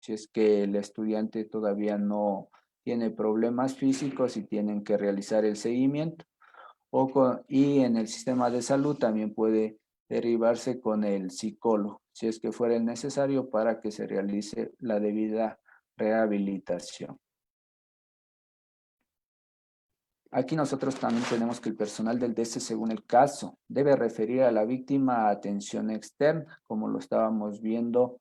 si es que el estudiante todavía no tiene problemas físicos y tienen que realizar el seguimiento. Y en el sistema de salud también puede derivarse con el psicólogo, si es que fuera necesario para que se realice la debida rehabilitación. Aquí nosotros también tenemos que el personal del DS, según el caso, debe referir a la víctima a atención externa, como lo estábamos viendo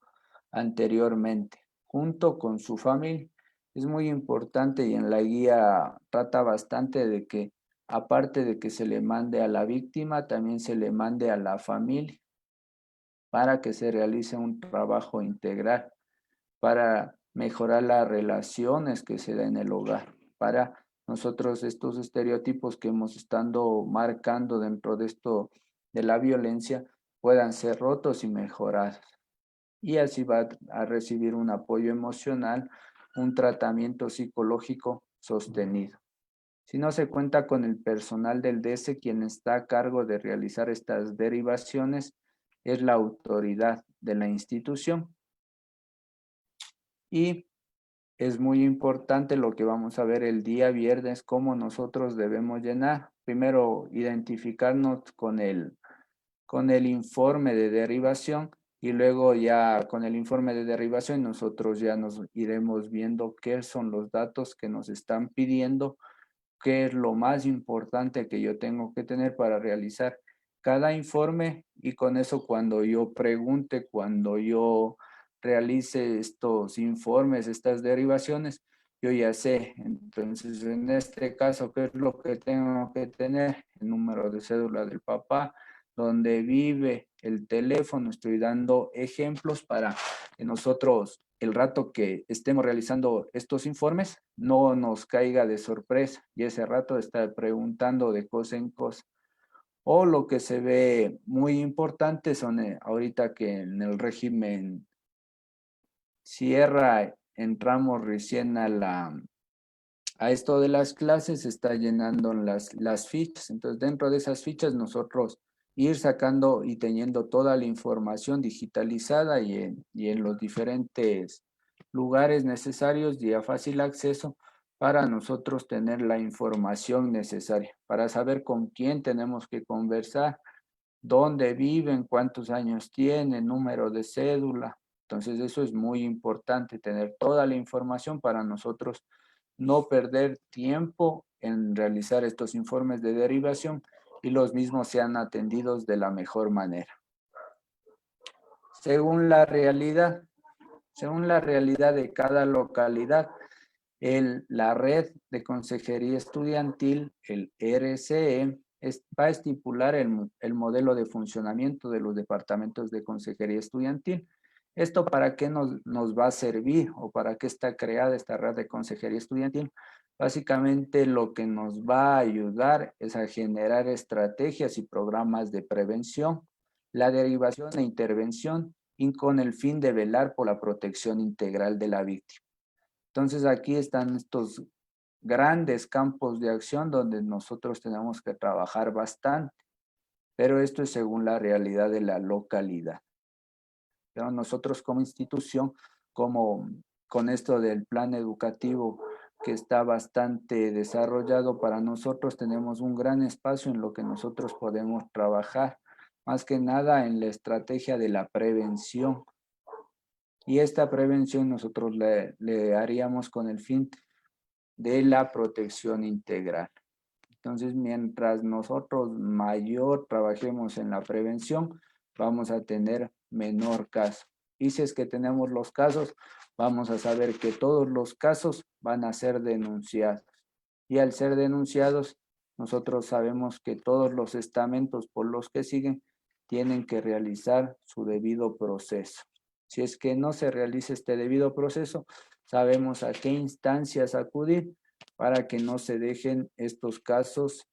anteriormente, junto con su familia. Es muy importante y en la guía trata bastante de que, aparte de que se le mande a la víctima, también se le mande a la familia para que se realice un trabajo integral, para mejorar las relaciones que se da en el hogar, para nosotros estos estereotipos que hemos estado marcando dentro de esto de la violencia puedan ser rotos y mejorados. Y así va a recibir un apoyo emocional, un tratamiento psicológico sostenido. Si no se cuenta con el personal del DS, quien está a cargo de realizar estas derivaciones es la autoridad de la institución. Y es muy importante lo que vamos a ver el día viernes, cómo nosotros debemos llenar. Primero, identificarnos con el informe de derivación y luego ya con el informe de derivación nosotros ya nos iremos viendo qué son los datos que nos están pidiendo, qué es lo más importante que yo tengo que tener para realizar cada informe, y con eso cuando yo pregunte, cuando yo realice estos informes, estas derivaciones, yo ya sé. Entonces, en este caso, ¿qué es lo que tengo que tener? El número de cédula del papá, donde vive, el teléfono. Estoy dando ejemplos para que nosotros, el rato que estemos realizando estos informes, no nos caiga de sorpresa y ese rato estar preguntando de cosa en cosa. O lo que se ve muy importante son ahorita que en el régimen cierra, entramos recién a esto de las clases, se está llenando las fichas. Entonces, dentro de esas fichas, nosotros ir sacando y teniendo toda la información digitalizada y en los diferentes lugares necesarios y a fácil acceso para nosotros tener la información necesaria, para saber con quién tenemos que conversar, dónde viven, cuántos años tienen, número de cédula. Entonces, eso es muy importante, tener toda la información para nosotros no perder tiempo en realizar estos informes de derivación y los mismos sean atendidos de la mejor manera. Según la realidad, de cada localidad, la red de consejería estudiantil, el RCE, va a estipular el modelo de funcionamiento de los departamentos de consejería estudiantil. ¿Esto para qué nos va a servir o para qué está creada esta red de consejería estudiantil? Básicamente lo que nos va a ayudar es a generar estrategias y programas de prevención, la derivación e intervención y con el fin de velar por la protección integral de la víctima. Entonces aquí están estos grandes campos de acción donde nosotros tenemos que trabajar bastante, pero esto es según la realidad de la localidad. Pero nosotros como institución, como con esto del plan educativo que está bastante desarrollado para nosotros, tenemos un gran espacio en lo que nosotros podemos trabajar, más que nada en la estrategia de la prevención. Y esta prevención nosotros le haríamos con el fin de la protección integral. Entonces, mientras nosotros mayor trabajemos en la prevención, vamos a tener menor caso. Y si es que tenemos los casos, vamos a saber que todos los casos van a ser denunciados. Y al ser denunciados, nosotros sabemos que todos los estamentos por los que siguen tienen que realizar su debido proceso. Si es que no se realiza este debido proceso, sabemos a qué instancias acudir para que no se dejen estos casos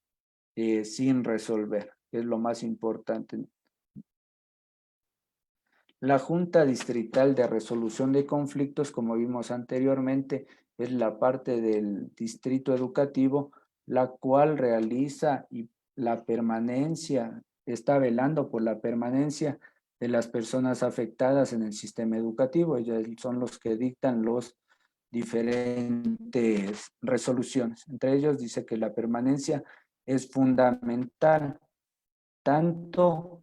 sin resolver, que es lo más importante. La Junta Distrital de Resolución de Conflictos, como vimos anteriormente, es la parte del distrito educativo, la cual realiza y la permanencia, está velando por la permanencia de las personas afectadas en el sistema educativo. Ellos son los que dictan los diferentes resoluciones. Entre ellos dice que la permanencia es fundamental, tanto,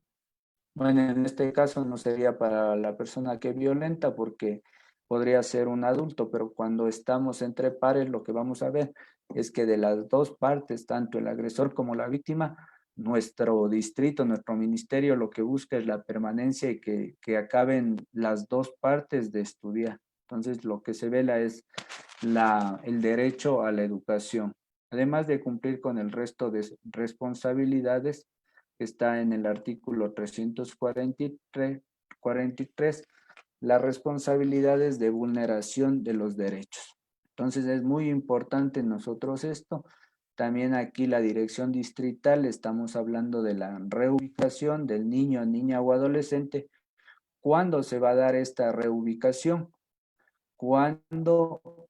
bueno, en este caso no sería para la persona que violenta porque podría ser un adulto, pero cuando estamos entre pares lo que vamos a ver es que de las dos partes, tanto el agresor como la víctima, nuestro distrito, nuestro ministerio lo que busca es la permanencia y que acaben las dos partes de estudiar. Entonces lo que se vela es el derecho a la educación, además de cumplir con el resto de responsabilidades que está en el artículo 343, las responsabilidades de vulneración de los derechos. Entonces es muy importante nosotros esto. También aquí la dirección distrital, estamos hablando de la reubicación del niño, niña o adolescente. ¿Cuándo se va a dar esta reubicación? Cuando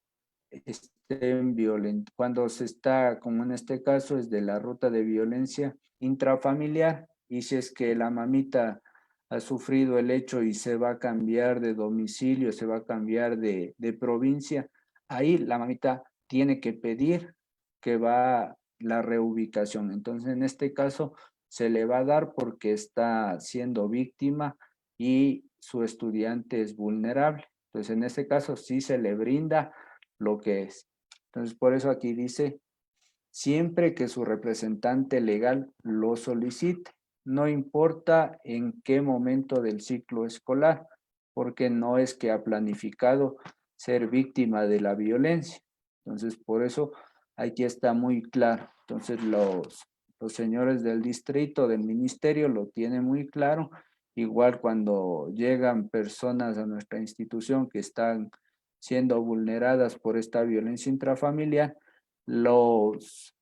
estén violentos, cuando se está, como en este caso, es de la ruta de violencia intrafamiliar, y si es que la mamita ha sufrido el hecho y se va a cambiar de domicilio, se va a cambiar de provincia, ahí la mamita tiene que pedir que va la reubicación. Entonces, en este caso, se le va a dar porque está siendo víctima y su estudiante es vulnerable. Entonces, en este caso, sí se le brinda lo que es. Entonces, por eso aquí dice, siempre que su representante legal lo solicite, no importa en qué momento del ciclo escolar, porque no es que ha planificado ser víctima de la violencia. Entonces, por eso aquí está muy claro. Entonces, los señores del distrito, del ministerio, lo tienen muy claro. Igual cuando llegan personas a nuestra institución que están siendo vulneradas por esta violencia intrafamiliar, los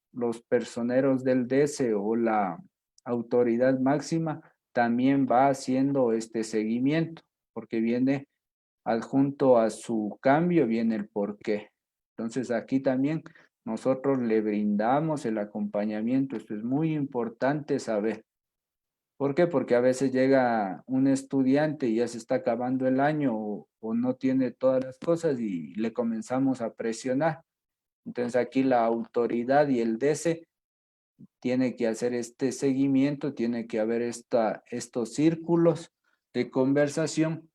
personeros del DC o la autoridad máxima también va haciendo este seguimiento, porque viene adjunto a su cambio, viene el porqué. Entonces aquí también nosotros le brindamos el acompañamiento. Esto es muy importante saber. ¿Por qué? Porque a veces llega un estudiante y ya se está acabando el año o no tiene todas las cosas y le comenzamos a presionar. Entonces aquí la autoridad y el DC tiene que hacer este seguimiento, tiene que haber estos círculos de conversación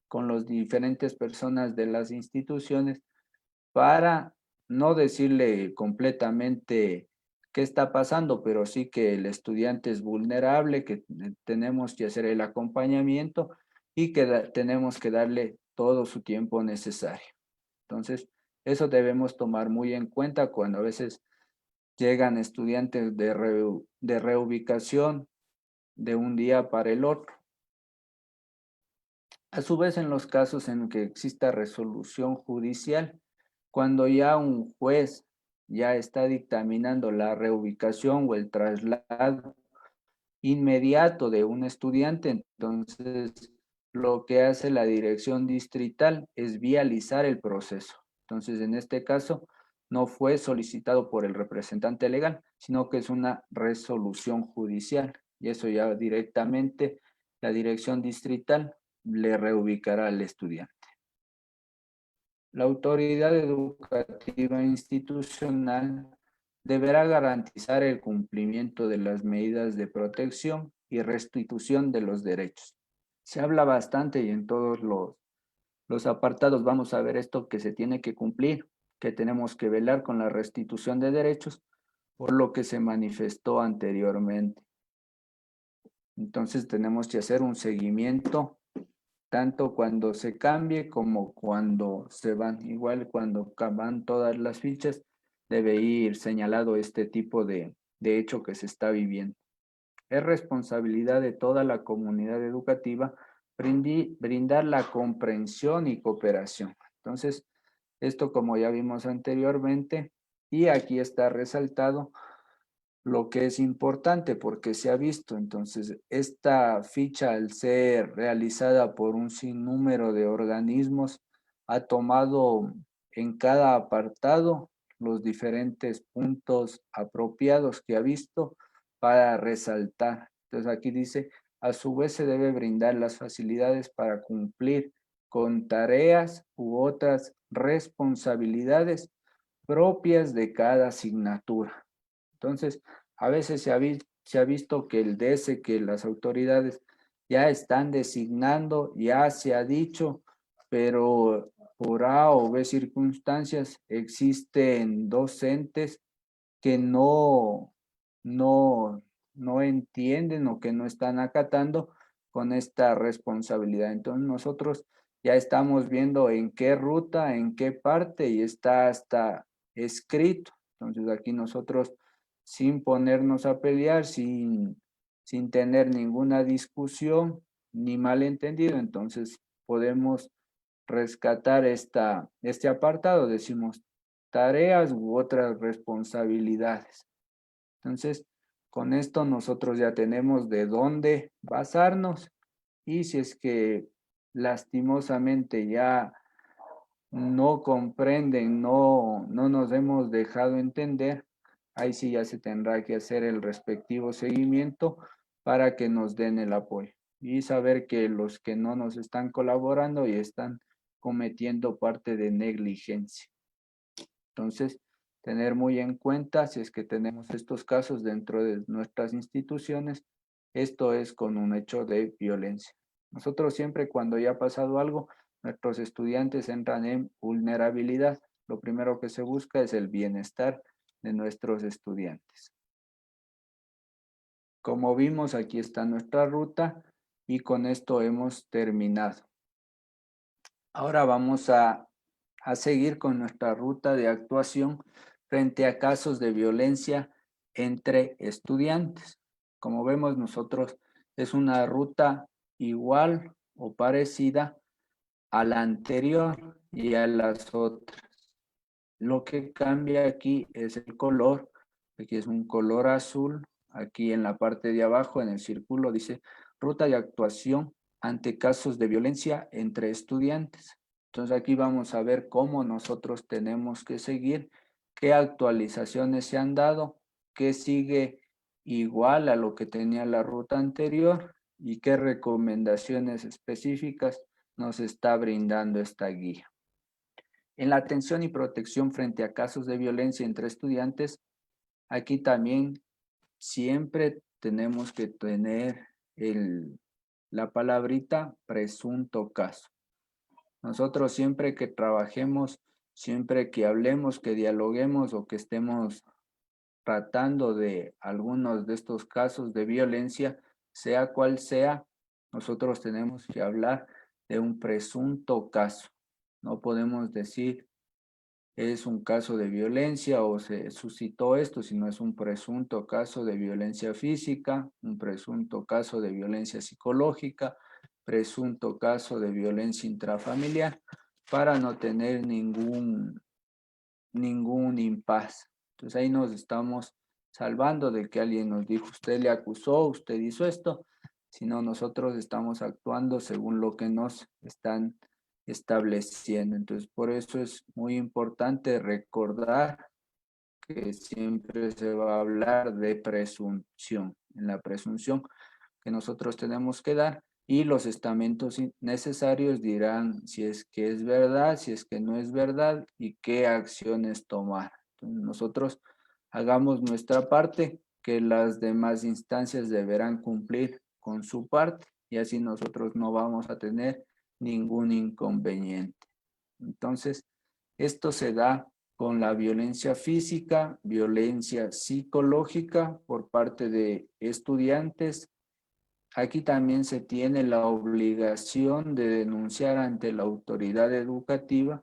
con las diferentes personas de las instituciones para no decirle completamente qué está pasando, pero sí que el estudiante es vulnerable, que tenemos que hacer el acompañamiento y que tenemos que darle todo su tiempo necesario. Entonces, eso debemos tomar muy en cuenta cuando a veces llegan estudiantes de reubicación de un día para el otro. A su vez, en los casos en que exista resolución judicial, cuando ya un juez ya está dictaminando la reubicación o el traslado inmediato de un estudiante, entonces lo que hace la dirección distrital es vializar el proceso. Entonces, en este caso, no fue solicitado por el representante legal, sino que es una resolución judicial. Y eso ya directamente la dirección distrital le reubicará al estudiante. La autoridad educativa institucional deberá garantizar el cumplimiento de las medidas de protección y restitución de los derechos. Se habla bastante y en todos los apartados vamos a ver esto que se tiene que cumplir, que tenemos que velar con la restitución de derechos por lo que se manifestó anteriormente. Entonces tenemos que hacer un seguimiento tanto cuando se cambie como cuando se van. Igual cuando van todas las fichas, debe ir señalado este tipo de hecho que se está viviendo. Es responsabilidad de toda la comunidad educativa brindar la comprensión y cooperación. Entonces, esto como ya vimos anteriormente, y aquí está resaltado lo que es importante porque se ha visto. Entonces, esta ficha al ser realizada por un sinnúmero de organismos ha tomado en cada apartado los diferentes puntos apropiados que ha visto para resaltar. Entonces, aquí dice a su vez se debe brindar las facilidades para cumplir con tareas u otras responsabilidades propias de cada asignatura. Entonces, a veces se ha visto que el DS, que las autoridades ya están designando, ya se ha dicho, pero por A o B circunstancias existen docentes que no, no entienden o que no están acatando con esta responsabilidad. Entonces nosotros ya estamos viendo en qué ruta, en qué parte y está hasta escrito. Entonces aquí nosotros sin ponernos a pelear, sin tener ninguna discusión ni malentendido, entonces podemos rescatar este apartado, decimos tareas u otras responsabilidades. Entonces, con esto nosotros ya tenemos de dónde basarnos y si es que lastimosamente ya no comprenden, no nos hemos dejado entender, ahí sí ya se tendrá que hacer el respectivo seguimiento para que nos den el apoyo y saber que los que no nos están colaborando y están cometiendo parte de negligencia. Entonces, tener muy en cuenta si es que tenemos estos casos dentro de nuestras instituciones, esto es con un hecho de violencia. Nosotros siempre cuando ya ha pasado algo, nuestros estudiantes entran en vulnerabilidad. Lo primero que se busca es el bienestar de nuestros estudiantes. Como vimos, aquí está nuestra ruta y con esto hemos terminado. Ahora vamos a seguir con nuestra ruta de actuación frente a casos de violencia entre estudiantes. Como vemos nosotros, es una ruta igual o parecida a la anterior y a las otras. Lo que cambia aquí es el color. Aquí es un color azul. Aquí en la parte de abajo, en el círculo, dice ruta de actuación ante casos de violencia entre estudiantes. Entonces aquí vamos a ver cómo nosotros tenemos que seguir, qué actualizaciones se han dado, qué sigue igual a lo que tenía la ruta anterior y qué recomendaciones específicas nos está brindando esta guía. En la atención y protección frente a casos de violencia entre estudiantes, aquí también siempre tenemos que tener la palabrita presunto caso. Nosotros siempre que trabajemos, siempre que hablemos, que dialoguemos o que estemos tratando de algunos de estos casos de violencia, sea cual sea, nosotros tenemos que hablar de un presunto caso. No podemos decir es un caso de violencia o se suscitó esto, sino es un presunto caso de violencia física, un presunto caso de violencia psicológica, presunto caso de violencia intrafamiliar, para no tener ningún impas. Entonces ahí nos estamos salvando de que alguien nos dijo, usted le acusó, usted hizo esto, sino nosotros estamos actuando según lo que nos están estableciendo. Entonces, por eso es muy importante recordar que siempre se va a hablar de presunción. En la presunción que nosotros tenemos que dar y los estamentos necesarios dirán si es que es verdad, si es que no es verdad y qué acciones tomar. Entonces, nosotros hagamos nuestra parte, que las demás instancias deberán cumplir con su parte y así nosotros no vamos a tener ningún inconveniente. Entonces, esto se da con la violencia física, violencia psicológica por parte de estudiantes. Aquí también se tiene la obligación de denunciar ante la autoridad educativa,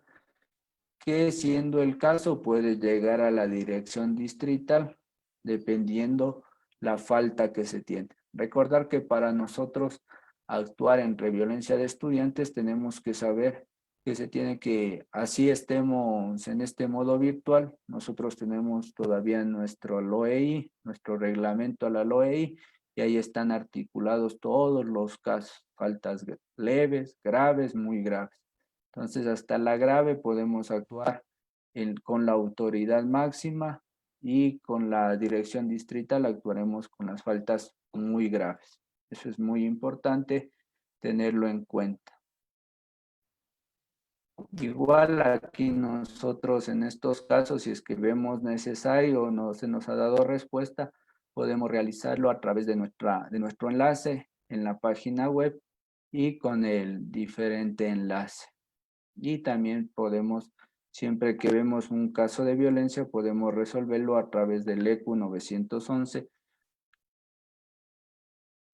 que siendo el caso puede llegar a la dirección distrital, dependiendo la falta que se tiene. Recordar que para nosotros actuar entre violencia de estudiantes tenemos que saber que se tiene que, así estemos en este modo virtual, nosotros tenemos todavía nuestro LOEI, nuestro reglamento a la LOEI, y ahí están articulados todos los casos, faltas leves, graves, muy graves. Entonces, hasta la grave podemos actuar con la autoridad máxima y con la dirección distrital actuaremos con las faltas muy graves. Eso es muy importante tenerlo en cuenta. Igual aquí nosotros en estos casos, si es que vemos necesario o no se nos ha dado respuesta, podemos realizarlo a través de nuestro enlace en la página web y con el diferente enlace. Y también podemos, siempre que vemos un caso de violencia, podemos resolverlo a través del ECU 911.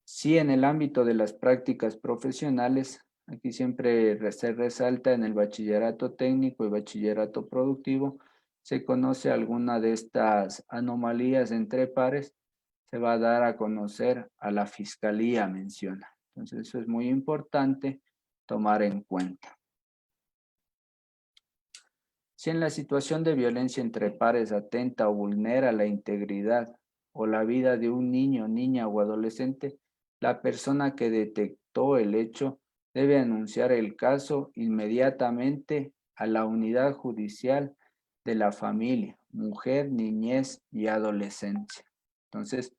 Sí, en el ámbito de las prácticas profesionales, aquí siempre se resalta en el bachillerato técnico y bachillerato productivo, se conoce alguna de estas anomalías entre pares, se va a dar a conocer a la fiscalía, menciona. Entonces, eso es muy importante tomar en cuenta. Si en la situación de violencia entre pares atenta o vulnera la integridad o la vida de un niño, niña o adolescente, la persona que detectó el hecho debe anunciar el caso inmediatamente a la unidad judicial de la familia, mujer, niñez y adolescencia. Entonces,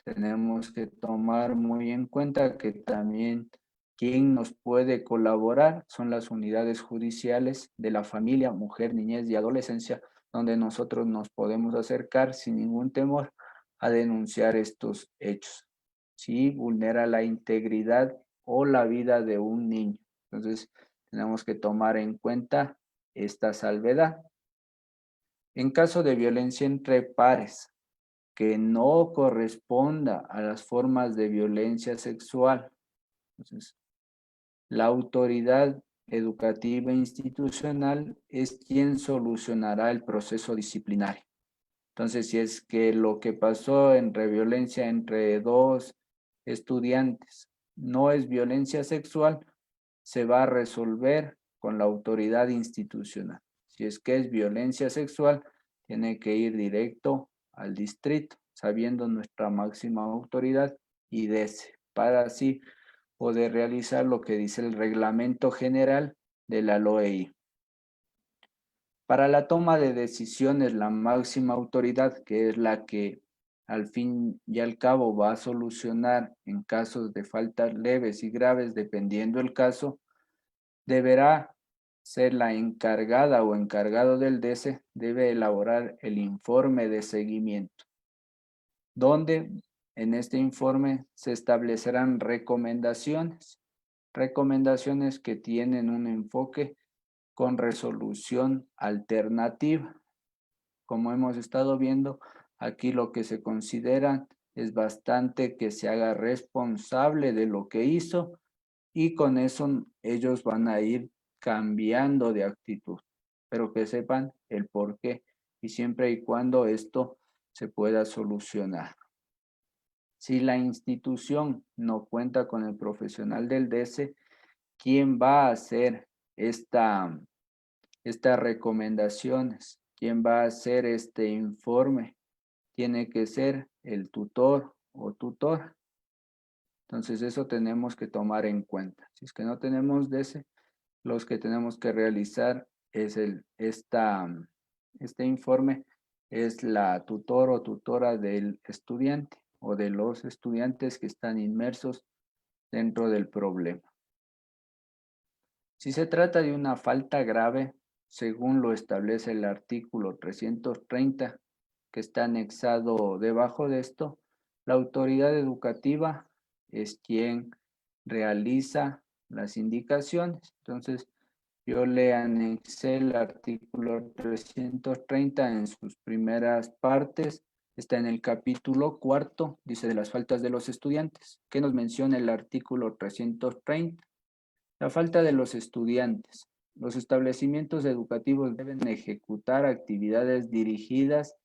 tenemos que tomar muy en cuenta que también quien nos puede colaborar son las unidades judiciales de la familia, mujer, niñez y adolescencia, donde nosotros nos podemos acercar sin ningún temor a denunciar estos hechos. Si vulnera la integridad o la vida de un niño. Entonces, tenemos que tomar en cuenta esta salvedad. En caso de violencia entre pares, que no corresponda a las formas de violencia sexual. Entonces, la autoridad educativa e institucional es quien solucionará el proceso disciplinario. Entonces, si es que lo que pasó entre violencia entre dos estudiantes no es violencia sexual, se va a resolver con la autoridad institucional. Si es que es violencia sexual, tiene que ir directo al distrito, sabiendo nuestra máxima autoridad y DESE, para así poder realizar lo que dice el reglamento general de la LOEI. Para la toma de decisiones, la máxima autoridad, que es la que al fin y al cabo va a solucionar en casos de faltas leves y graves, dependiendo el caso, deberá ser la encargada o encargado del DESE, debe elaborar el informe de seguimiento, donde en este informe se establecerán recomendaciones que tienen un enfoque con resolución alternativa. Como hemos estado viendo, aquí lo que se considera es bastante que se haga responsable de lo que hizo y con eso ellos van a ir cambiando de actitud, pero que sepan el por qué y siempre y cuando esto se pueda solucionar. Si la institución no cuenta con el profesional del DESE, ¿quién va a hacer estas recomendaciones? ¿Quién va a hacer este informe? Tiene que ser el tutor o tutora. Entonces eso tenemos que tomar en cuenta. Si es que no tenemos DESE, los que tenemos que realizar es este informe es la tutor o tutora del estudiante o de los estudiantes que están inmersos dentro del problema. Si se trata de una falta grave, según lo establece el artículo 330, que está anexado debajo de esto, la autoridad educativa es quien realiza las indicaciones. Entonces, yo le anexé el artículo 330 en sus primeras partes. Está en el capítulo 4, dice de las faltas de los estudiantes. ¿Qué nos menciona el artículo 330? La falta de los estudiantes. Los establecimientos educativos deben ejecutar actividades dirigidas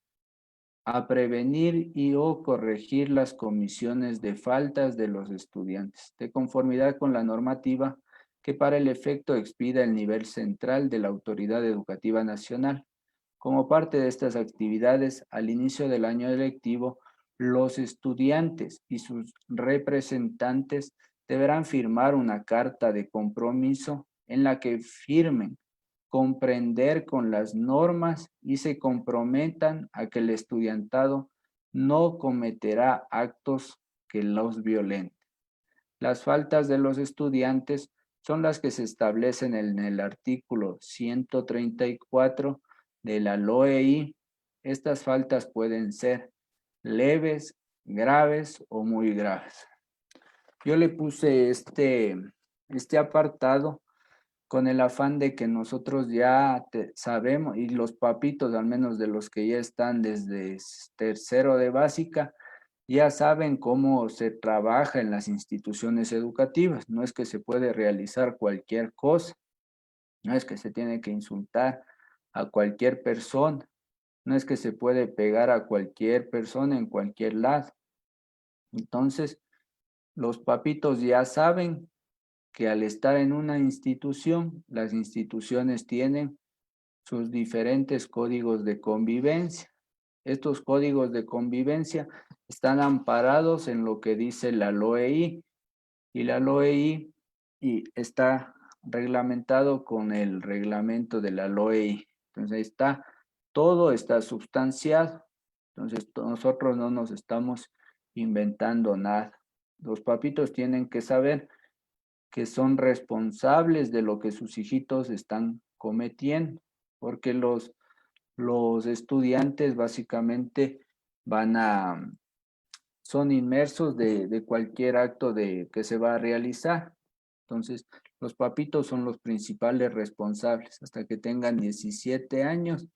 a prevenir y o corregir las comisiones de faltas de los estudiantes, de conformidad con la normativa que para el efecto expida el nivel central de la Autoridad Educativa Nacional. Como parte de estas actividades, al inicio del año lectivo, los estudiantes y sus representantes deberán firmar una carta de compromiso en la que firmen comprender con las normas y se comprometan a que el estudiantado no cometerá actos que los violenten. Las faltas de los estudiantes son las que se establecen en el artículo 134 de la LOEI. Estas faltas pueden ser leves, graves o muy graves. Yo le puse este apartado con el afán de que nosotros ya sabemos, y los papitos, al menos de los que ya están desde tercero de básica, ya saben cómo se trabaja en las instituciones educativas. No es que se puede realizar cualquier cosa, no es que se tiene que insultar a cualquier persona, no es que se puede pegar a cualquier persona en cualquier lado. Entonces, los papitos ya saben que al estar en una institución, las instituciones tienen sus diferentes códigos de convivencia. Estos códigos de convivencia están amparados en lo que dice la LOEI, y la LOEI está reglamentado con el reglamento de la LOEI. Entonces ahí está, todo está sustanciado. Entonces nosotros no nos estamos inventando nada. Los papitos tienen que saber que son responsables de lo que sus hijitos están cometiendo, porque los estudiantes básicamente son inmersos de cualquier acto que se va a realizar. Entonces, los papitos son los principales responsables hasta que tengan 17 años.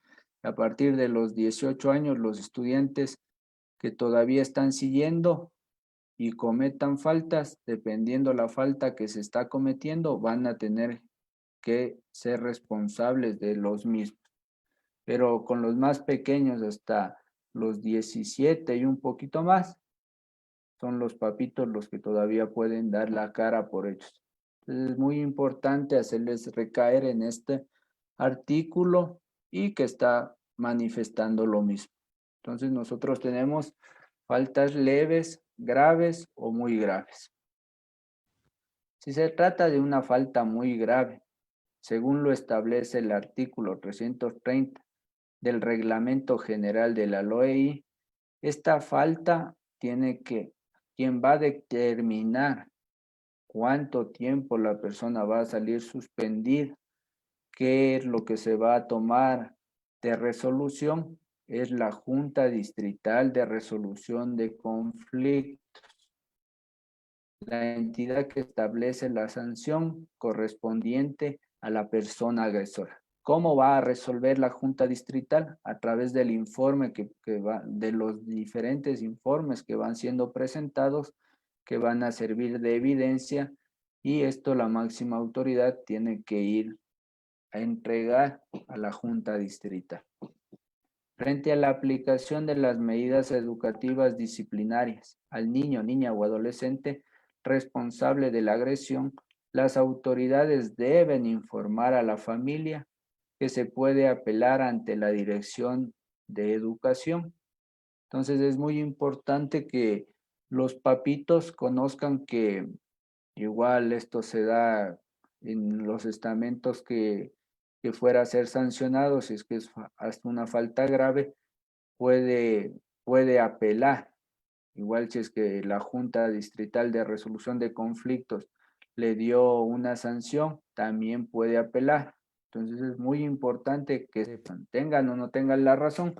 A partir de los 18 años, los estudiantes que todavía están siguiendo y cometan faltas, dependiendo la falta que se está cometiendo, van a tener que ser responsables de los mismos. Pero con los más pequeños, hasta los 17 y un poquito más, son los papitos los que todavía pueden dar la cara por ellos. Entonces es muy importante hacerles recaer en este artículo y que está manifestando lo mismo. Entonces nosotros tenemos faltas leves, graves o muy graves. Si se trata de una falta muy grave, según lo establece el artículo 330 del Reglamento General de la LOEI, esta falta quien va a determinar cuánto tiempo la persona va a salir suspendida, qué es lo que se va a tomar de resolución, es la Junta Distrital de Resolución de Conflictos, la entidad que establece la sanción correspondiente a la persona agresora. ¿Cómo va a resolver la Junta Distrital? A través del informe de los diferentes informes que van siendo presentados, que van a servir de evidencia, y esto la máxima autoridad tiene que ir a entregar a la Junta Distrital. Frente a la aplicación de las medidas educativas disciplinarias al niño, niña o adolescente responsable de la agresión, las autoridades deben informar a la familia que se puede apelar ante la Dirección de Educación. Entonces es muy importante que los papitos conozcan que igual esto se da en los estamentos que fuera a ser sancionado, si es que es hasta una falta grave, puede apelar. Igual si es que la Junta Distrital de Resolución de Conflictos le dio una sanción, también puede apelar. Entonces es muy importante que sepan, tengan o no tengan la razón,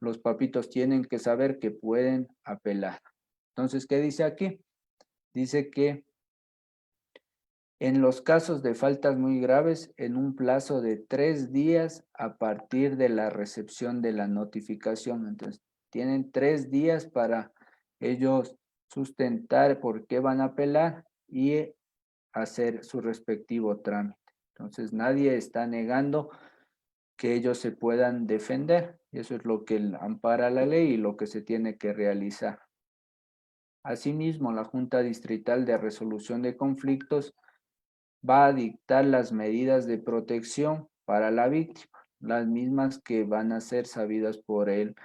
los papitos tienen que saber que pueden apelar. Entonces, ¿qué dice aquí? Dice que en los casos de faltas muy graves, en un plazo de 3 días a partir de la recepción de la notificación. Entonces, tienen 3 días para ellos sustentar por qué van a apelar y hacer su respectivo trámite. Entonces, nadie está negando que ellos se puedan defender. Eso es lo que ampara la ley y lo que se tiene que realizar. Asimismo, la Junta Distrital de Resolución de Conflictos va a dictar las medidas de protección para la víctima, las mismas que van a ser sabidas por el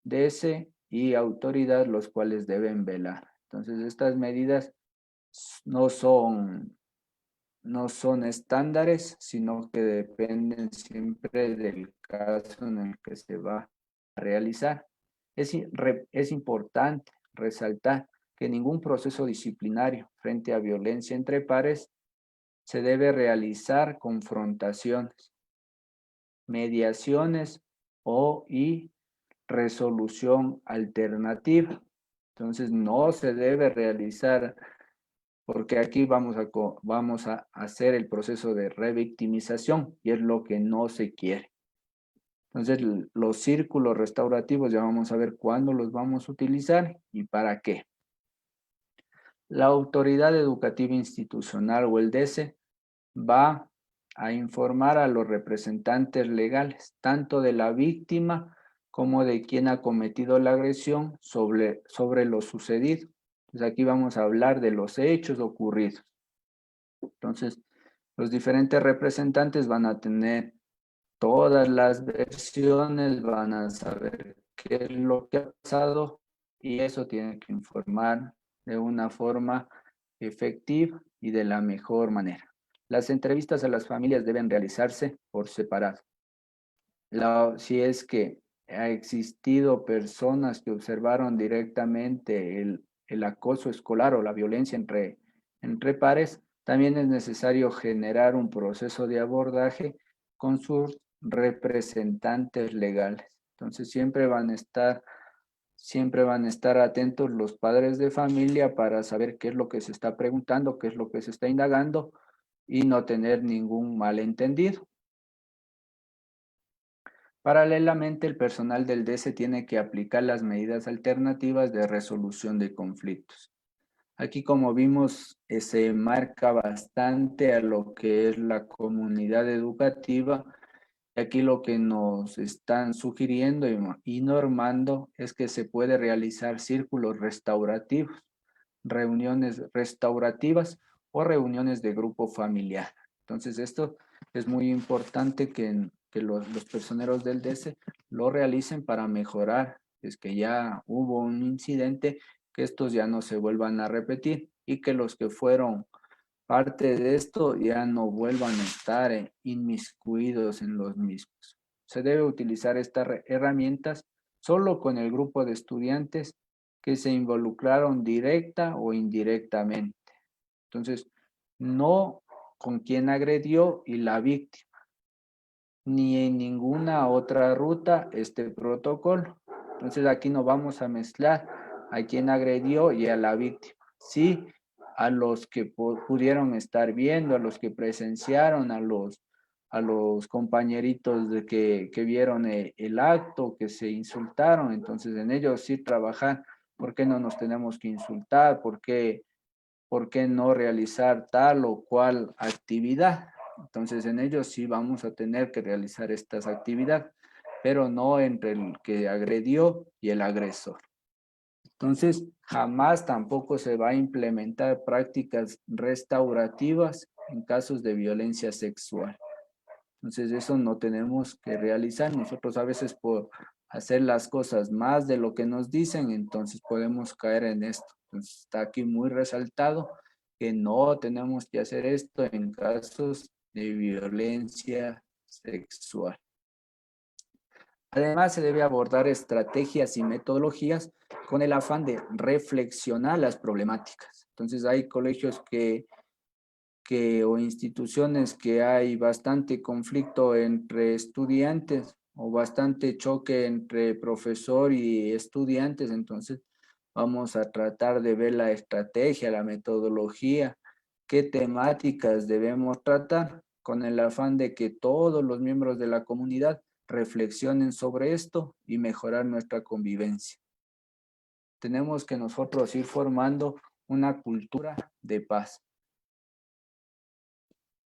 DS y autoridad, los cuales deben velar. Entonces, estas medidas no son estándares, sino que dependen siempre del caso en el que se va a realizar. Es importante resaltar que ningún proceso disciplinario frente a violencia entre pares se debe realizar confrontaciones, mediaciones y resolución alternativa. Entonces no se debe realizar, porque aquí vamos a hacer el proceso de revictimización y es lo que no se quiere. Entonces los círculos restaurativos ya vamos a ver cuándo los vamos a utilizar y para qué. La autoridad educativa institucional o el DECE va a informar a los representantes legales, tanto de la víctima como de quien ha cometido la agresión sobre lo sucedido. Entonces aquí vamos a hablar de los hechos ocurridos. Entonces, los diferentes representantes van a tener todas las versiones, van a saber qué es lo que ha pasado y eso tiene que informar de una forma efectiva y de la mejor manera. Las entrevistas a las familias deben realizarse por separado. Si es que ha existido personas que observaron directamente el acoso escolar o la violencia entre pares, también es necesario generar un proceso de abordaje con sus representantes legales. Entonces siempre van a estar atentos los padres de familia para saber qué es lo que se está preguntando, qué es lo que se está indagando y no tener ningún malentendido. Paralelamente, el personal del DECE tiene que aplicar las medidas alternativas de resolución de conflictos. Aquí, como vimos, se marca bastante a lo que es la comunidad educativa. Aquí lo que nos están sugiriendo y normando es que se puede realizar círculos restaurativos, reuniones restaurativas o reuniones de grupo familiar. Entonces, esto es muy importante que los personeros del DECE lo realicen para mejorar. Es que ya hubo un incidente, que estos ya no se vuelvan a repetir y que los que fueron parte de esto ya no vuelvan a estar inmiscuidos en los mismos. Se debe utilizar estas herramientas solo con el grupo de estudiantes que se involucraron directa o indirectamente. Entonces, no con quien agredió y la víctima, ni en ninguna otra ruta este protocolo. Entonces, aquí no vamos a mezclar a quien agredió y a la víctima. Sí, a los que pudieron estar viendo, a los que presenciaron, a los compañeritos que vieron el acto, que se insultaron. Entonces, en ellos sí trabajar. ¿Por qué no nos tenemos que insultar? ¿Por qué no realizar tal o cual actividad? Entonces, en ellos sí vamos a tener que realizar estas actividades, pero no entre el que agredió y el agresor. Entonces, jamás tampoco se va a implementar prácticas restaurativas en casos de violencia sexual. Entonces, eso no tenemos que realizar. Nosotros a veces por hacer las cosas más de lo que nos dicen, entonces podemos caer en esto. Entonces, está aquí muy resaltado que no tenemos que hacer esto en casos de violencia sexual. Además, se debe abordar estrategias y metodologías con el afán de reflexionar las problemáticas. Entonces, hay colegios o instituciones que hay bastante conflicto entre estudiantes o bastante choque entre profesor y estudiantes. Entonces, vamos a tratar de ver la estrategia, la metodología, qué temáticas debemos tratar con el afán de que todos los miembros de la comunidad reflexionen sobre esto y mejorar nuestra convivencia. Tenemos que nosotros ir formando una cultura de paz.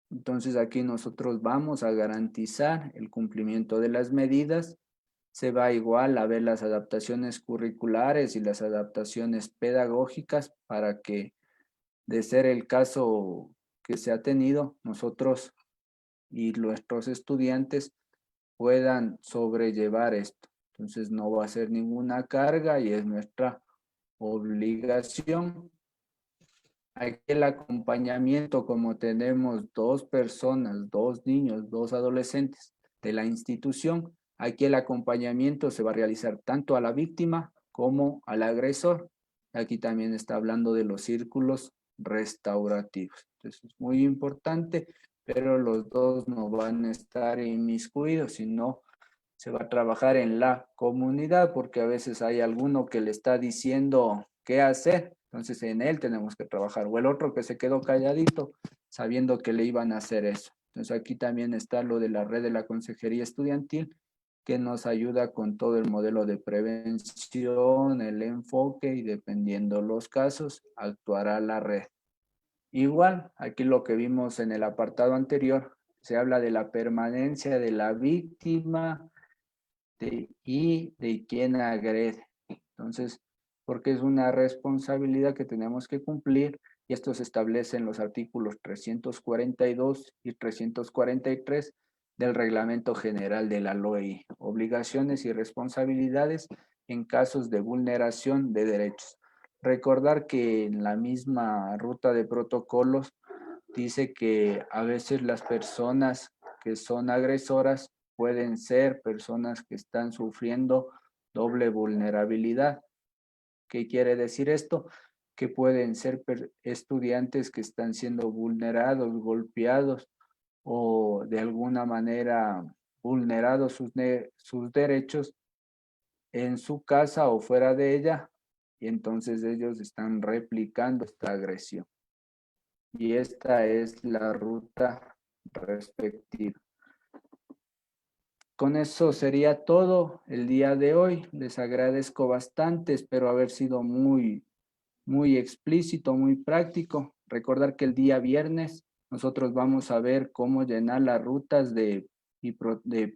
Entonces aquí nosotros vamos a garantizar el cumplimiento de las medidas. Se va igual a ver las adaptaciones curriculares y las adaptaciones pedagógicas para que, de ser el caso que se ha tenido, nosotros y nuestros estudiantes puedan sobrellevar esto. Entonces no va a ser ninguna carga y es nuestra obligación. Aquí el acompañamiento, como tenemos dos personas, dos niños, dos adolescentes de la institución, aquí el acompañamiento se va a realizar tanto a la víctima como al agresor. Aquí también está hablando de los círculos restaurativos. Entonces es muy importante, pero los dos no van a estar inmiscuidos, sino se va a trabajar en la comunidad, porque a veces hay alguno que le está diciendo qué hacer, entonces en él tenemos que trabajar, o el otro que se quedó calladito sabiendo que le iban a hacer eso. Entonces aquí también está lo de la red de la consejería estudiantil, que nos ayuda con todo el modelo de prevención, el enfoque, y dependiendo los casos, actuará la red. Igual, aquí lo que vimos en el apartado anterior, se habla de la permanencia de la víctima y de quien agrede. Entonces, porque es una responsabilidad que tenemos que cumplir, y esto se establece en los artículos 342 y 343 del Reglamento General de la LOI, obligaciones y responsabilidades en casos de vulneración de derechos. Recordar que en la misma ruta de protocolos dice que a veces las personas que son agresoras pueden ser personas que están sufriendo doble vulnerabilidad. ¿Qué quiere decir esto? Que pueden ser estudiantes que están siendo vulnerados, golpeados o de alguna manera vulnerados sus derechos en su casa o fuera de ella, y entonces ellos están replicando esta agresión. Y esta es la ruta respectiva. Con eso sería todo el día de hoy. Les agradezco bastante, espero haber sido muy explícito, muy práctico. Recordar que el día viernes nosotros vamos a ver cómo llenar las rutas de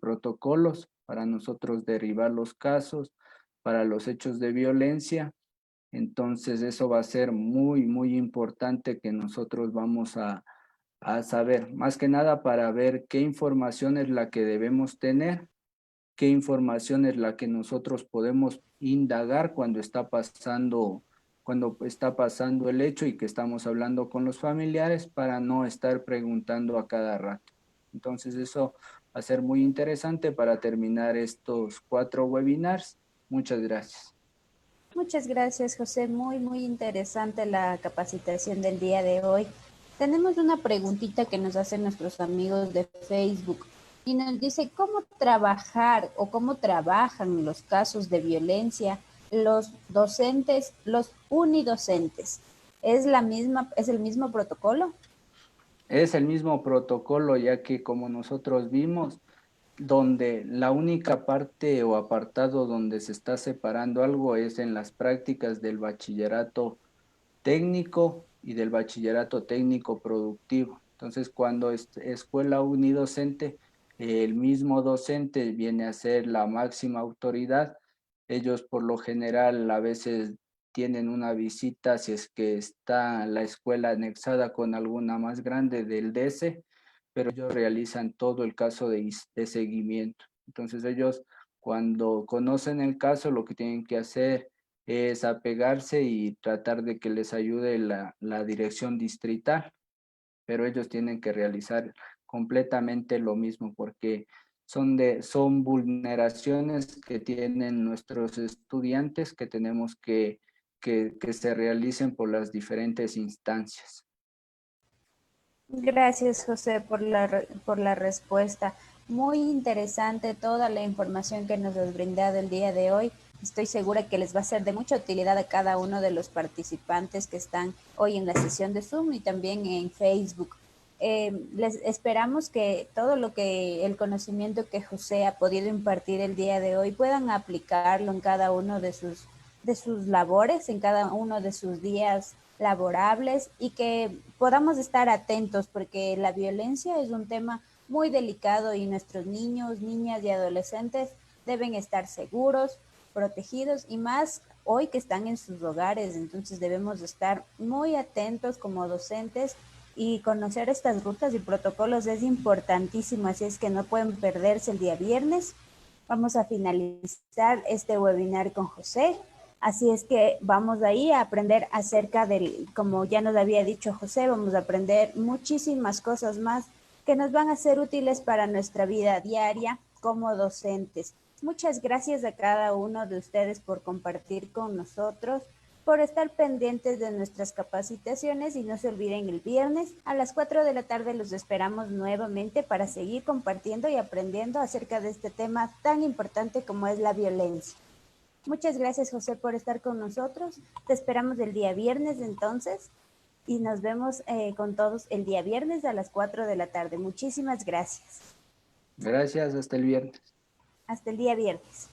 protocolos para nosotros derivar los casos, para los hechos de violencia. Entonces eso va a ser muy importante, que nosotros vamos a saber, más que nada para ver qué información es la que debemos tener, qué información es la que nosotros podemos indagar cuando está pasando el hecho y que estamos hablando con los familiares, para no estar preguntando a cada rato. Entonces eso va a ser muy interesante para terminar estos 4 webinars. Muchas gracias. Muchas gracias, José. Muy interesante la capacitación del día de hoy. Tenemos una preguntita que nos hacen nuestros amigos de Facebook y nos dice cómo trabajar o cómo trabajan los casos de violencia los docentes, los unidocentes. ¿Es el mismo protocolo? Es el mismo protocolo, ya que como nosotros vimos, donde la única parte o apartado donde se está separando algo es en las prácticas del bachillerato técnico y del bachillerato técnico productivo. Entonces, cuando es escuela unidocente, el mismo docente viene a ser la máxima autoridad. Ellos por lo general a veces tienen una visita si es que está la escuela anexada con alguna más grande del DS, pero ellos realizan todo el caso de seguimiento. Entonces ellos, cuando conocen el caso, lo que tienen que hacer es apegarse y tratar de que les ayude la dirección distrital, pero ellos tienen que realizar completamente lo mismo, porque son vulneraciones que tienen nuestros estudiantes, que tenemos que se realicen por las diferentes instancias. Gracias, José, por la respuesta. Muy interesante toda la información que nos has brindado el día de hoy. Estoy segura que les va a ser de mucha utilidad a cada uno de los participantes que están hoy en la sesión de Zoom y también en Facebook. Les esperamos que todo el conocimiento que José ha podido impartir el día de hoy puedan aplicarlo en cada uno de sus labores, en cada uno de sus días laborables, y que podamos estar atentos porque la violencia es un tema muy delicado y nuestros niños, niñas y adolescentes deben estar seguros, protegidos, y más hoy que están en sus hogares. Entonces debemos estar muy atentos como docentes, y conocer estas rutas y protocolos es importantísimo, así es que no pueden perderse el día viernes. Vamos a finalizar este webinar con José. Así es que vamos ahí a aprender acerca del, como ya nos había dicho José, vamos a aprender muchísimas cosas más que nos van a ser útiles para nuestra vida diaria como docentes. Muchas gracias a cada uno de ustedes por compartir con nosotros. por estar pendientes de nuestras capacitaciones y no se olviden el viernes a las 4 de la tarde los esperamos nuevamente para seguir compartiendo y aprendiendo acerca de este tema tan importante como es la violencia. Muchas gracias, José, por estar con nosotros. Te esperamos el día viernes entonces y nos vemos con todos el día viernes a las 4 de la tarde. Muchísimas gracias. Gracias, hasta el viernes. Hasta el día viernes.